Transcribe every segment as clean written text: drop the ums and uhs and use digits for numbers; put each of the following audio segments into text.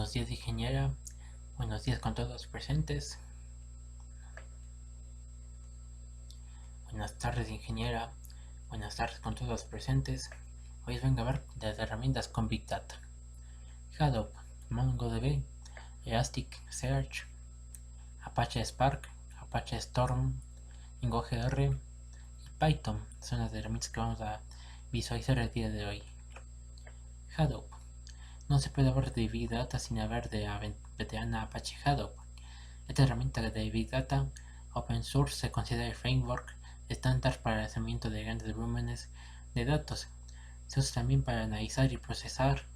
Buenos días, ingeniera. Buenos días con todos los presentes. Buenas tardes, ingeniera. Buenas tardes con todos los presentes. Hoy os vengo a ver de las herramientas con Big Data. Hadoop, MongoDB, Elasticsearch, Apache Spark, Apache Storm, IngoGR y Python son las herramientas que vamos a visualizar el día de hoy. Hadoop. No se puede hablar de Big Data sin hablar de la veterana Apache Hadoop. Esta herramienta de Big Data Open Source se considera el framework estándar para el almacenamiento de grandes volúmenes de datos. Se usa también para analizar y procesar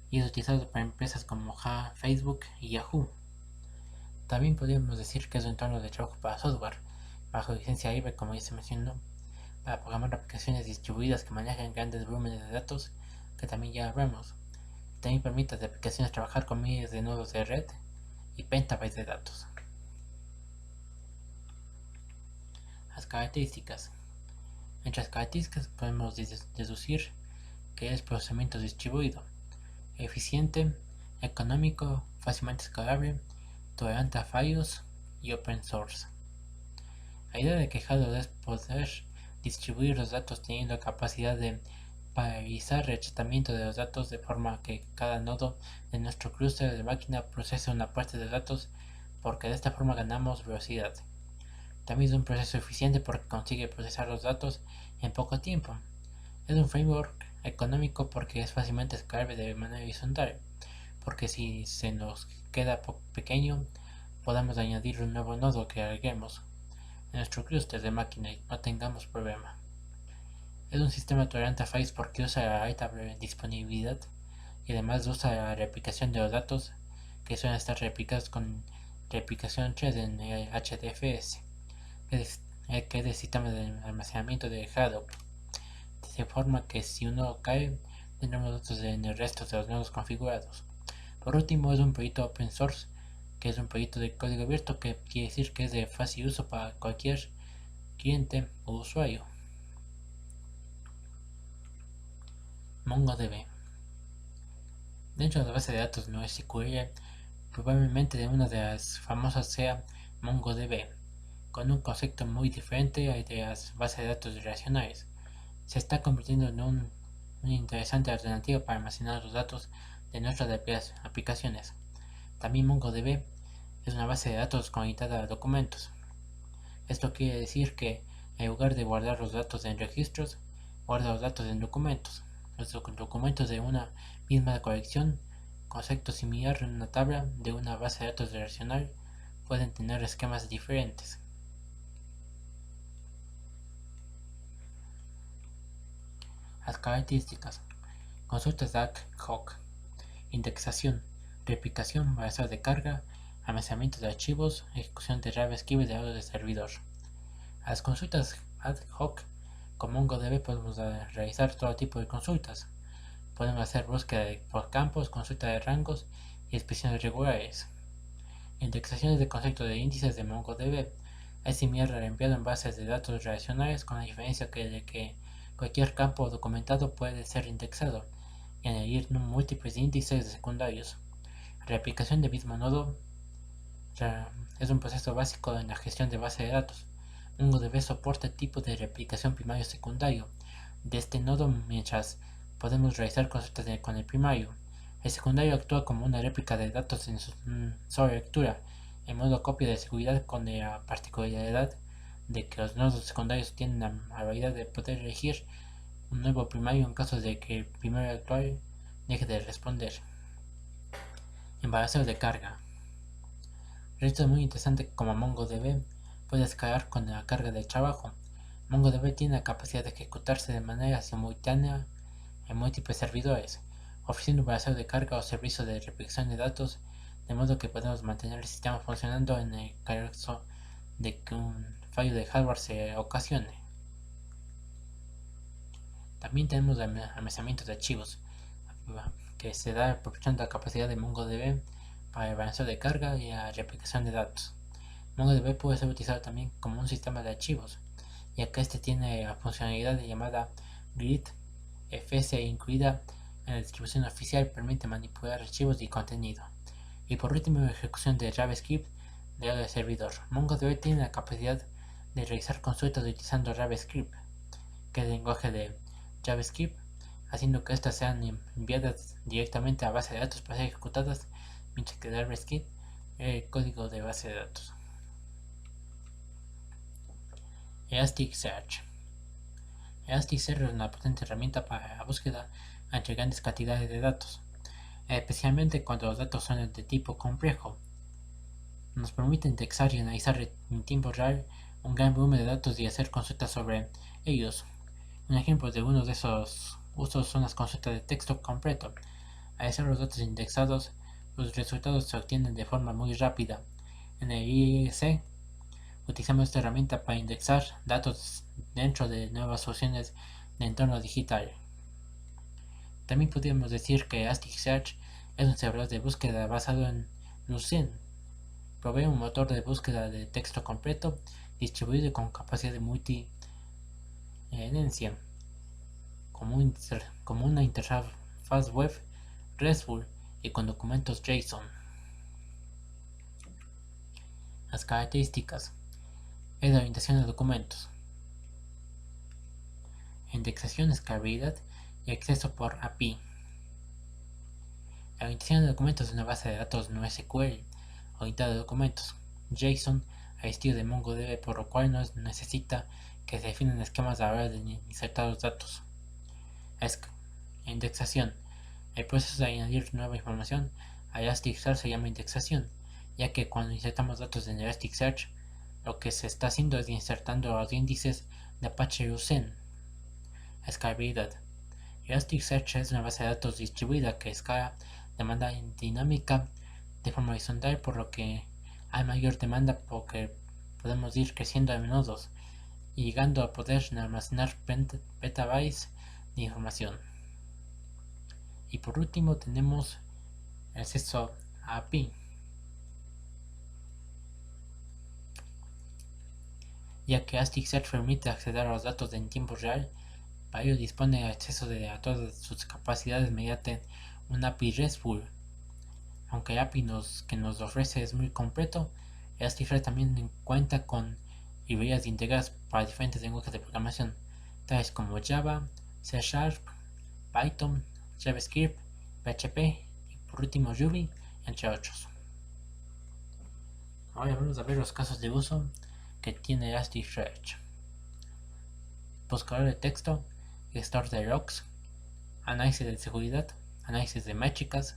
y es utilizado para empresas como Facebook y Yahoo. También podríamos decir que es un entorno de trabajo para software, bajo licencia libre como ya se mencionó, para programar aplicaciones distribuidas que manejan grandes volúmenes de datos, que también ya hablamos. También permite a las aplicaciones trabajar con miles de nodos de red y petabytes de datos. Las características. Entre las características podemos deducir que es procesamiento distribuido, eficiente, económico, fácilmente escalable, tolerante a fallos y open source. La idea de que Hadoop es poder distribuir los datos teniendo capacidad de paralizar el tratamiento de los datos de forma que cada nodo de nuestro clúster de máquina procese una parte de los datos, porque de esta forma ganamos velocidad. También es un proceso eficiente porque consigue procesar los datos en poco tiempo. Es un framework económico porque es fácilmente escalable de manera horizontal, porque si se nos queda pequeño, podamos añadir un nuevo nodo que agreguemos en nuestro clúster de máquina y no tengamos problema. Es un sistema tolerante a fallos porque usa la alta disponibilidad y además usa la replicación de los datos que suelen estar replicados con replicación 3 en el HDFS, que es el sistema de almacenamiento de Hadoop, de forma que si uno cae, tendremos datos en el resto de los nodos configurados. Por último, es un proyecto open source, que es un proyecto de código abierto, que quiere decir que es de fácil uso para cualquier cliente o usuario. MongoDB. Dentro de la base de datos NoSQL, probablemente una de las famosas sea MongoDB, con un concepto muy diferente de las bases de datos relacionales. Se está convirtiendo en una interesante alternativa para almacenar los datos de nuestras aplicaciones. También MongoDB es una base de datos conectada a documentos. Esto quiere decir que en lugar de guardar los datos en registros, guarda los datos en documentos. Los documentos de una misma colección, concepto similar en una tabla de una base de datos relacional, pueden tener esquemas diferentes. Las características. Consultas ad hoc, indexación, replicación, base de carga, almacenamiento de archivos, ejecución de RabbitSQL de datos de servidor. A las consultas ad hoc con MongoDB podemos realizar todo tipo de consultas. Podemos hacer búsqueda por campos, consulta de rangos y expresiones regulares. Indexaciones de concepto de índices de MongoDB es similar al empleado en bases de datos relacionales, con la diferencia de que cualquier campo documentado puede ser indexado y añadir múltiples índices secundarios. Replicación de mismo nodo es un proceso básico en la gestión de base de datos. MongoDB soporta el tipo de replicación primario secundario de este nodo, mientras podemos realizar consultas con el primario. El secundario actúa como una réplica de datos en su sola lectura, en modo copia de seguridad, con la particularidad de que los nodos secundarios tienen la habilidad de poder elegir un nuevo primario en caso de que el primario actual deje de responder. Embarazo de carga. Esto es muy interesante como MongoDB puede escalar con la carga de trabajo. MongoDB tiene la capacidad de ejecutarse de manera simultánea en múltiples servidores, ofreciendo un balanceo de carga o servicio de replicación de datos, de modo que podemos mantener el sistema funcionando en el caso de que un fallo de hardware se ocasione. También tenemos el almacenamiento de archivos, que se da aprovechando la capacidad de MongoDB para el balanceo de carga y la replicación de datos. MongoDB puede ser utilizado también como un sistema de archivos, ya que este tiene la funcionalidad llamada Grid FS incluida en la distribución oficial, permite manipular archivos y contenido. Y por último, ejecución de JavaScript del servidor. MongoDB tiene la capacidad de realizar consultas utilizando JavaScript, que es el lenguaje de JavaScript, haciendo que estas sean enviadas directamente a base de datos para ser ejecutadas, mientras que JavaScript es el código de base de datos. Elasticsearch. Elasticsearch es una potente herramienta para la búsqueda ante grandes cantidades de datos, especialmente cuando los datos son de tipo complejo. Nos permite indexar y analizar en tiempo real un gran volumen de datos y hacer consultas sobre ellos. Un ejemplo de uno de esos usos son las consultas de texto completo. Al ser los datos indexados, los resultados se obtienen de forma muy rápida. En el IEC utilizamos esta herramienta para indexar datos dentro de nuevas soluciones de entorno digital. También podríamos decir que Elasticsearch es un servidor de búsqueda basado en Lucene. Provee un motor de búsqueda de texto completo distribuido y con capacidad de multi-herencia, como una interfaz web RESTful y con documentos JSON. Las características es la orientación de documentos, indexación, escalabilidad y acceso por API. La orientación de documentos es una base de datos NoSQL orientada a documentos JSON al estilo de MongoDB, por lo cual no necesita que se definan esquemas a la hora de insertar los datos. Indexación. El proceso de añadir nueva información a Elasticsearch se llama indexación, ya que cuando insertamos datos en Elasticsearch, lo que se está haciendo es insertando los índices de Apache Lucene. Escalabilidad. Elasticsearch es una base de datos distribuida que escala de manera dinámica de forma horizontal, por lo que hay mayor demanda porque podemos ir creciendo a nodos y llegando a poder almacenar petabytes de información. Y por último tenemos acceso a API, ya que Elasticsearch permite acceder a los datos en tiempo real. Para ello dispone de acceso a todas sus capacidades mediante un API RESTful. Aunque el API que nos ofrece es muy completo, Elasticsearch también cuenta con librerías integradas para diferentes lenguajes de programación, tales como Java, C#, Python, JavaScript, PHP y por último Ruby, entre otros. Ahora vamos a ver los casos de uso que tiene Elasticsearch. Buscador de texto, gestor de logs, análisis de seguridad, análisis de métricas.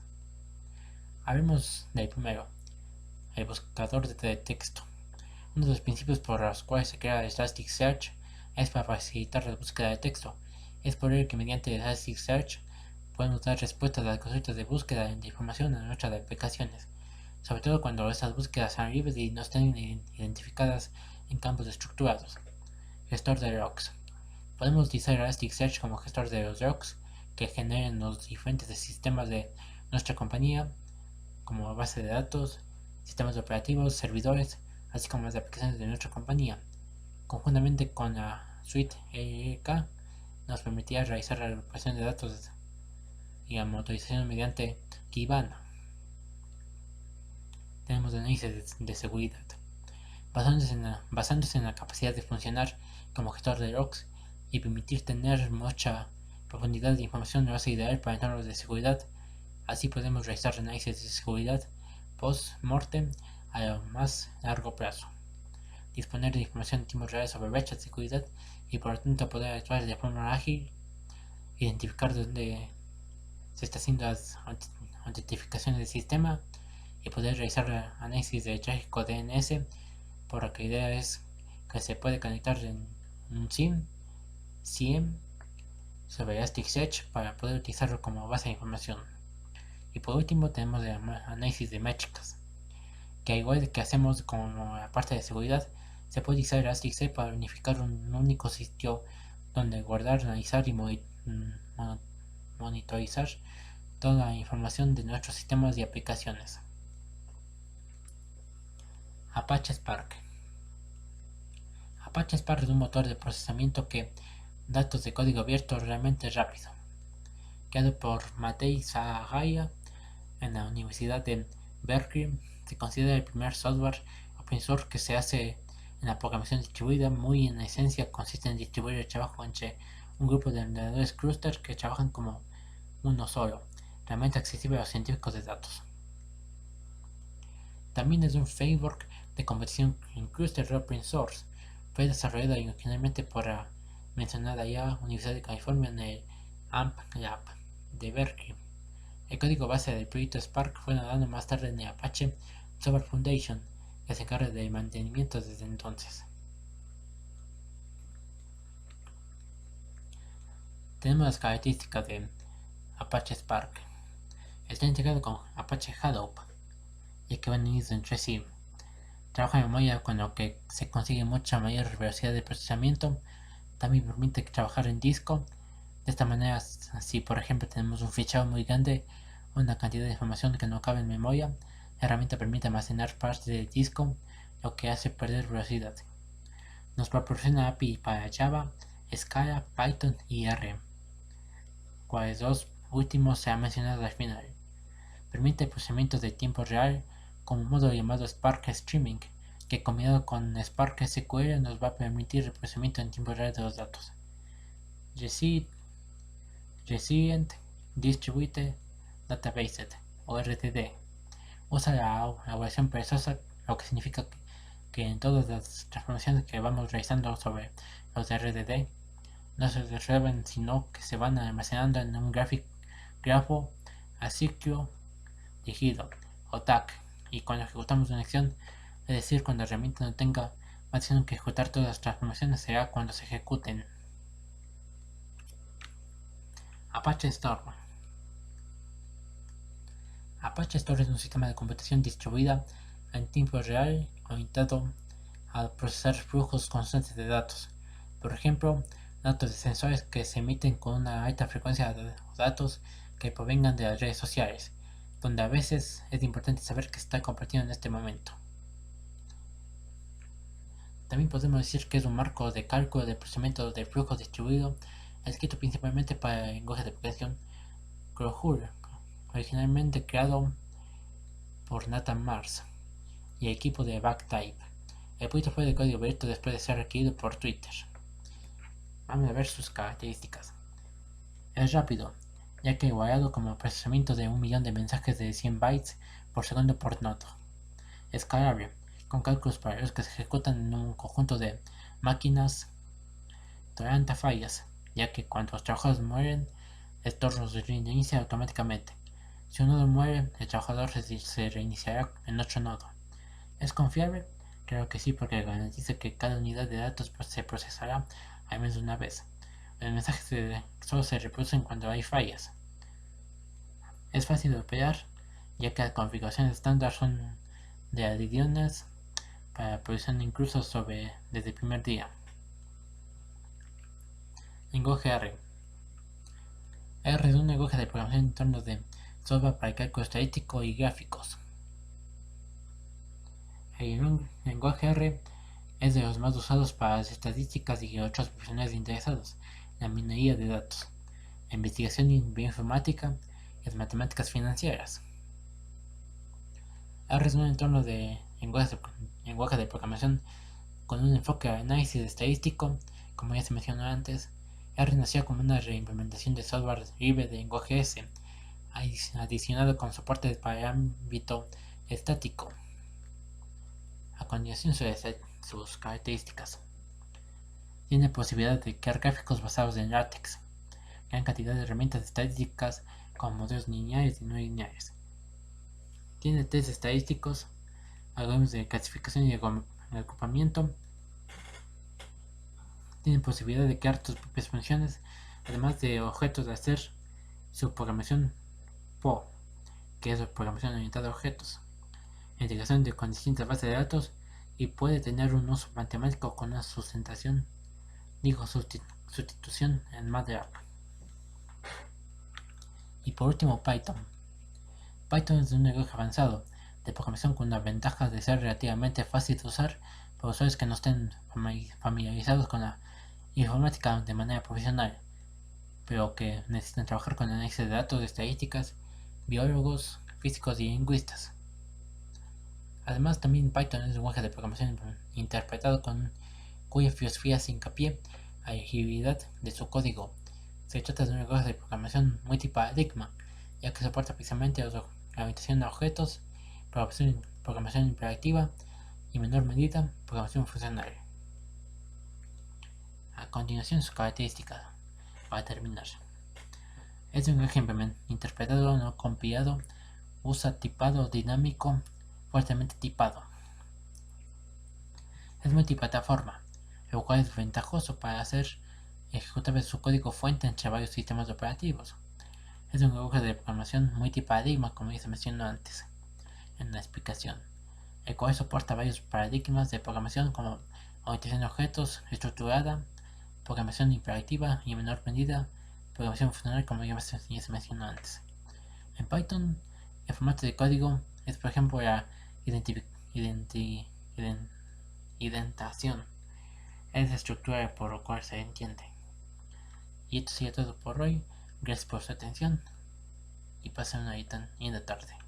Hablemos del primero, el buscador de texto. Uno de los principios por los cuales se crea Elasticsearch es para facilitar la búsqueda de texto. Es por ello que mediante Elasticsearch podemos dar respuestas a las consultas de búsqueda de información en nuestras aplicaciones, sobre todo cuando estas búsquedas sean libres y no estén identificadas en campos estructurados. Gestor de logs. Podemos utilizar Elasticsearch como gestor de los logs que generen los diferentes sistemas de nuestra compañía, como base de datos, sistemas operativos, servidores, así como las aplicaciones de nuestra compañía. Conjuntamente con la suite ELK nos permitirá realizar la agrupación de datos y la motorización mediante Kibana. Tenemos análisis de seguridad. Basándose en la capacidad de funcionar como gestor de logs y permitir tener mucha profundidad de información, lo hace ideal para entornos de seguridad. Así podemos realizar análisis de seguridad post-mortem a más largo plazo, disponer de información en tiempo real sobre brechas de seguridad y por lo tanto poder actuar de forma ágil, identificar dónde se está haciendo las autentificaciones del sistema y poder realizar análisis de tráfico DNS, por lo que la idea es que se puede conectar en un SIEM sobre Elasticsearch para poder utilizarlo como base de información. Y por último tenemos el análisis de métricas, que igual que hacemos con la parte de seguridad, se puede utilizar Elasticsearch para unificar un único sitio donde guardar, analizar y monitorizar toda la información de nuestros sistemas y aplicaciones. Apache Spark. Apache Spark es un motor de procesamiento que datos de código abierto realmente rápido, creado por Matei Zahaya en la Universidad de Berkeley se considera el primer software open source que se hace en la programación distribuida. Muy en esencia consiste en distribuir el trabajo entre un grupo de ordenadores clúster que trabajan como uno solo, realmente accesible a los científicos de datos. También es un framework de competición en clúster open source. Fue desarrollado originalmente por la mencionada ya Universidad de California en el AMP Lab de Berkeley. El código base del proyecto Spark fue nadado más tarde en el Apache Software Foundation, que se encarga del mantenimiento desde entonces. Tenemos las características de Apache Spark. Está integrado con Apache Hadoop, ya que van unidos entre sí. Trabaja en memoria, con lo que se consigue mucha mayor velocidad de procesamiento. También permite trabajar en disco. De esta manera, si por ejemplo tenemos un fichero muy grande, una cantidad de información que no cabe en memoria, la herramienta permite almacenar parte del disco, lo que hace perder velocidad. Nos proporciona API para Java, Scala, Python y R, cuales dos últimos se han mencionado al final. Permite procesamiento de tiempo real con un módulo llamado Spark Streaming, que combinado con Spark SQL nos va a permitir el procesamiento en tiempo real de los datos. Resilient Distributed Database, o RDD, usa la versión perezosa, lo que significa que en todas las transformaciones que vamos realizando sobre los RDD no se resuelven, sino que se van almacenando en un grafo aciclo dirigido o TAC, y cuando ejecutamos una acción, es decir, cuando la herramienta no tenga más acción que ejecutar todas las transformaciones, será cuando se ejecuten. Apache Storm. Apache Storm es un sistema de computación distribuida en tiempo real orientado a procesar flujos constantes de datos. Por ejemplo, datos de sensores que se emiten con una alta frecuencia de datos que provengan de las redes sociales, donde a veces es importante saber qué está compartiendo en este momento. También podemos decir que es un marco de cálculo de procesamiento de flujo distribuido, escrito principalmente para el lenguaje de programación Clojure, originalmente creado por Nathan Mars y el equipo de Backttype. El proyecto fue de código abierto después de ser requerido por Twitter. Vamos a ver sus características. Es rápido, ya que igualado como procesamiento de 1 millón de mensajes de 100 bytes por segundo por nodo. Escalable, con cálculos paralelos que se ejecutan en un conjunto de máquinas tolerante a fallas, ya que cuando los trabajadores mueren, el torno se reinicia automáticamente. Si un nodo muere, el trabajador se reiniciará en otro nodo. ¿Es confiable? Claro que sí, porque garantiza que cada unidad de datos se procesará al menos una vez. Los mensajes solo se reproducen cuando hay fallas. Es fácil de operar, ya que las configuraciones estándar son de adhesiones para producción incluso desde el primer día. Lenguaje R. R es un lenguaje de programación en entornos de software para el cálculo estadístico y gráficos. El lenguaje R es de los más usados para las estadísticas y otros profesionales interesados en la minería de datos, la investigación en bioinformática y las matemáticas financieras. R es un entorno de lenguaje de programación con un enfoque al análisis estadístico. Como ya se mencionó antes, R nació como una reimplementación de software libre de lenguaje S, adicionado con soporte para el ámbito estático. A continuación sus características. Tiene posibilidad de crear gráficos basados en LaTeX, gran cantidad de herramientas estadísticas como modelos lineales y no lineales. Tiene test estadísticos, algoritmos de clasificación y agrupamiento. Tiene posibilidad de crear tus propias funciones, además de objetos de hacer su programación PO, que es programación orientada a objetos, integración con distintas bases de datos, y puede tener un uso matemático con una sustitución en MATLAB. Y por último, Python. Python es un lenguaje avanzado de programación con la ventaja de ser relativamente fácil de usar para usuarios que no estén familiarizados con la informática de manera profesional, pero que necesitan trabajar con análisis de datos, estadísticas, biólogos, físicos y lingüistas. Además, también Python es un lenguaje de programación interpretado cuya filosofía se hincapié a la agilidad de su código. Se trata de un lenguaje de programación multiparadigma, ya que soporta precisamente la orientación a objetos, programación imperativa y, en menor medida, programación funcional. A continuación, sus características. Para terminar, es un lenguaje interpretado no compilado, usa tipado dinámico fuertemente tipado. Es multiplataforma, lo cual es ventajoso para hacer ejecutable su código fuente entre varios sistemas operativos. Es un lenguaje de programación multiparadigma, como ya se mencionó antes en la explicación, el cual soporta varios paradigmas de programación como orientación a objetos estructurada, programación imperativa y, en menor medida, programación funcional, como ya se mencionó antes. En Python, el formato de código es, por ejemplo, la indentación. Es la estructura por lo cual se entiende. Y esto sería todo por hoy. Gracias por su atención y pasen una linda tarde.